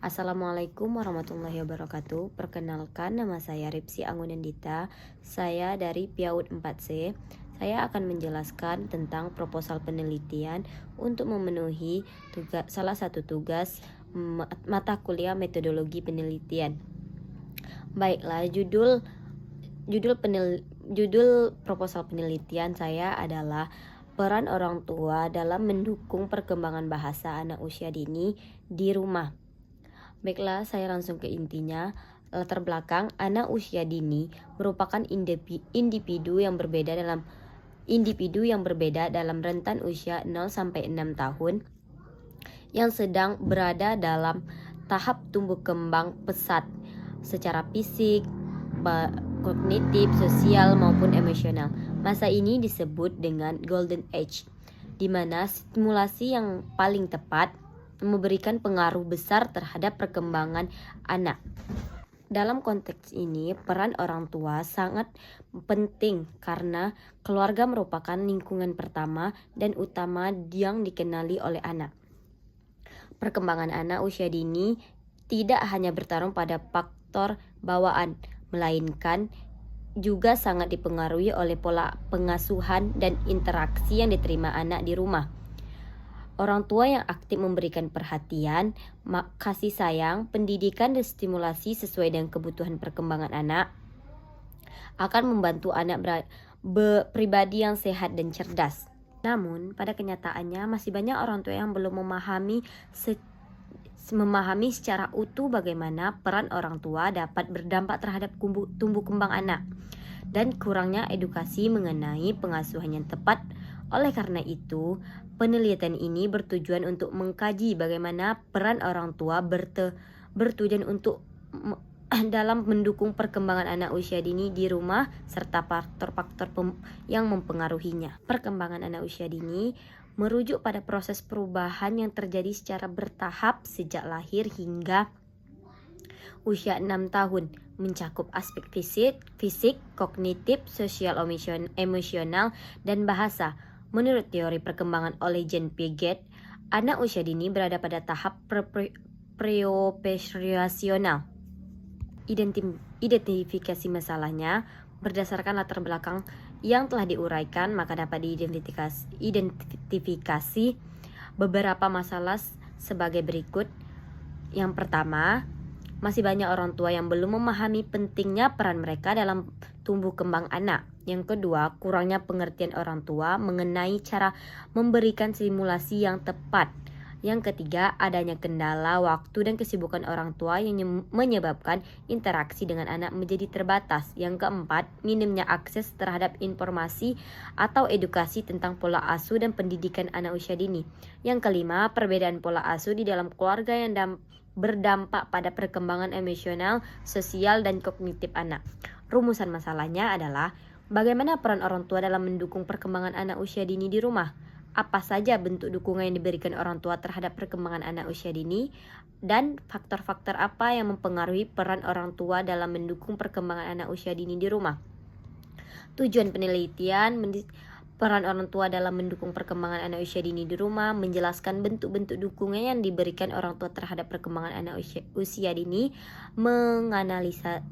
Assalamualaikum warahmatullahi wabarakatuh. Perkenalkan, nama saya Ripsi Anggunendita. Saya dari PIAUD 4C. Saya akan menjelaskan tentang proposal penelitian untuk memenuhi salah satu tugas mata kuliah metodologi penelitian. Baiklah, judul proposal penelitian saya adalah peran orang tua dalam mendukung perkembangan bahasa anak usia dini di rumah. Baiklah, saya langsung ke intinya. Latar belakang, anak usia dini merupakan individu yang berbeda dalam rentan usia 0 sampai 6 tahun yang sedang berada dalam tahap tumbuh kembang pesat secara fisik, kognitif, sosial maupun emosional. Masa ini disebut dengan golden age, di mana stimulasi yang paling tepat memberikan pengaruh besar terhadap perkembangan anak. Dalam konteks ini, peran orang tua sangat penting karena keluarga merupakan lingkungan pertama dan utama yang dikenali oleh anak. Perkembangan anak usia dini tidak hanya bertarung pada faktor bawaan, melainkan juga sangat dipengaruhi oleh pola pengasuhan dan interaksi yang diterima anak di rumah. Orang tua yang aktif memberikan perhatian, kasih sayang, pendidikan dan stimulasi sesuai dengan kebutuhan perkembangan anak akan membantu anak pribadi yang sehat dan cerdas. Namun, pada kenyataannya masih banyak orang tua yang belum memahami secara utuh bagaimana peran orang tua dapat berdampak terhadap tumbuh kembang anak dan kurangnya edukasi mengenai pengasuhan yang tepat. Oleh karena itu, penelitian ini bertujuan untuk mengkaji bagaimana peran orang tua bertujuan untuk dalam mendukung perkembangan anak usia dini di rumah serta faktor-faktor yang mempengaruhinya. Perkembangan anak usia dini merujuk pada proses perubahan yang terjadi secara bertahap sejak lahir hingga usia 6 tahun, mencakup aspek fisik, kognitif, sosial, emosional, dan bahasa. Menurut teori perkembangan oleh Jean Piaget, anak usia dini berada pada tahap pre-operasional. Identifikasi masalahnya berdasarkan latar belakang yang telah diuraikan, maka dapat diidentifikasi beberapa masalah sebagai berikut. Yang pertama, masih banyak orang tua yang belum memahami pentingnya peran mereka dalam tumbuh kembang anak. Yang kedua, kurangnya pengertian orang tua mengenai cara memberikan stimulasi yang tepat. Yang ketiga, adanya kendala waktu dan kesibukan orang tua yang menyebabkan interaksi dengan anak menjadi terbatas. Yang keempat, minimnya akses terhadap informasi atau edukasi tentang pola asuh dan pendidikan anak usia dini. Yang kelima, perbedaan pola asuh di dalam keluarga yang berdampak pada perkembangan emosional, sosial, dan kognitif anak. Rumusan masalahnya adalah bagaimana peran orang tua dalam mendukung perkembangan anak usia dini di rumah? Apa saja bentuk dukungan yang diberikan orang tua terhadap perkembangan anak usia dini? Dan faktor-faktor apa yang mempengaruhi peran orang tua dalam mendukung perkembangan anak usia dini di rumah? Tujuan penelitian peran orang tua dalam mendukung perkembangan anak usia dini di rumah, menjelaskan bentuk-bentuk dukungan yang diberikan orang tua terhadap perkembangan anak usia dini, menganalisis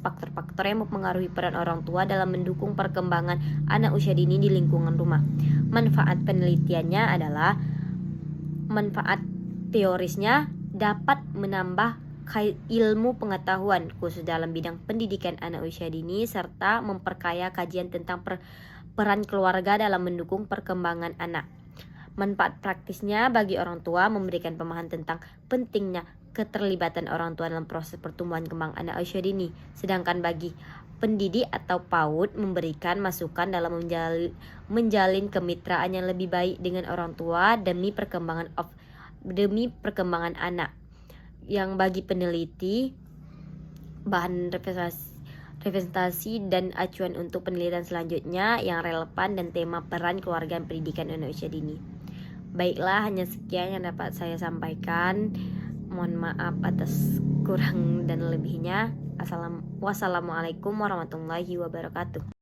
faktor-faktor yang mempengaruhi peran orang tua dalam mendukung perkembangan anak usia dini di lingkungan rumah. Manfaat penelitiannya adalah manfaat teorisnya dapat menambah ilmu pengetahuan khusus dalam bidang pendidikan anak usia dini serta memperkaya kajian tentang peran keluarga dalam mendukung perkembangan anak. Manfaat praktisnya bagi orang tua memberikan pemahaman tentang pentingnya keterlibatan orang tua dalam proses pertumbuhan kembang anak usia dini. Sedangkan bagi pendidik atau PAUD memberikan masukan dalam menjalin kemitraan yang lebih baik dengan orang tua demi perkembangan anak. Yang bagi peneliti, bahan representasi dan acuan untuk penelitian selanjutnya yang relevan dan tema peran keluarga dan pendidikan anak usia dini. Baiklah, hanya sekian yang dapat saya sampaikan. Mohon maaf atas kurang dan lebihnya. Wassalamualaikum warahmatullahi wabarakatuh.